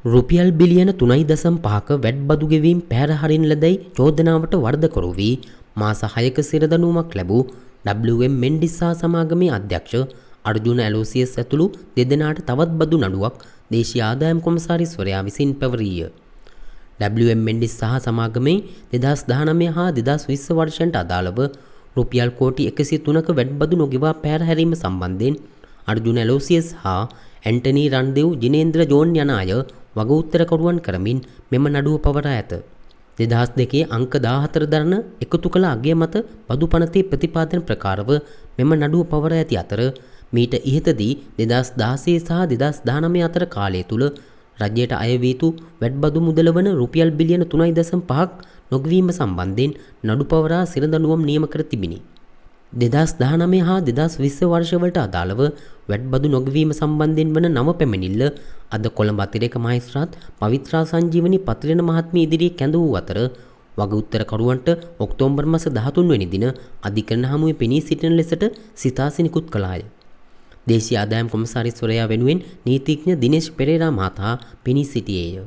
රුපියල් බිලියන 3.5ක වැඩ බදු ගෙවීම් පැහැර හරින ලදැයි චෝදනාවට වරදකරු වී මාස 6ක සිරදනුවමක් ලැබූ WM මෙන්ඩිස් සහ සමාගමේ අධ්‍යක්ෂ අර්ජුන ඇලෝසියස් ඇතුළු දෙදෙනාට තවත් බදු නඩුවක් දේශීය ආදායම් කොමසාරිස්වරයා විසින් පැවරීය. WM මෙන්ඩිස් සහ සමාගමේ 2019 හා 2020 වර්ෂයන්ට අදාළව රුපියල් කෝටි 103ක වැඩ බදු නොගෙවා පැහැර හැරීම සම්බන්ධයෙන් අර්ජුන ඇලෝසියස් හා ඇන්ටනි රන්දෙව් ජිනේන්ද්‍ර ජෝන් යන අය වග උත්තරකරුවන් කරමින් මෙම නඩුව පවරා ඇත. 2002 අංක 14 දරන එකතු කළ අගය මත බදු පනතේ ප්‍රතිපාදන ප්‍රකාරව මෙම නඩුව පවරා ඇති අතර මීට ඉහතදී 2016 සහ 2019 අතර කාලය තුල රජයට අය වී යුතු වැඩබදු මුදල වන රුපියල් බිලියන 3.5ක් නොගැවීම සම්බන්ධයෙන් නඩු පවරා සිරදඬුවම් නියම කර තිබිණි. 2019 හා 2020 වර්ෂවලට අදාළව වැඩබදු නොගැවීම සම්බන්ධයෙන් වන නව පැමිණිල්ල අද කොළඹ අතිරේක මහේස්ත්‍රාත් පවිත්‍රා සංජීවනී පත්‍රන මහත්මිය ඉදිරියේ කැඳ වූ අතර වග උත්තරකරුවන්ට ඔක්තෝබර් මාස 13 වෙනි දින අධිකරණ හමුවේ පෙනී සිටින ලෙසට සිතාසි නිකුත් කළාය. දේශීය ආදායම් කොමසාරිස්වරයා වෙනුවෙන් නීතිඥ දිනේෂ් පෙරේරා මහතා පෙනී සිටියේය.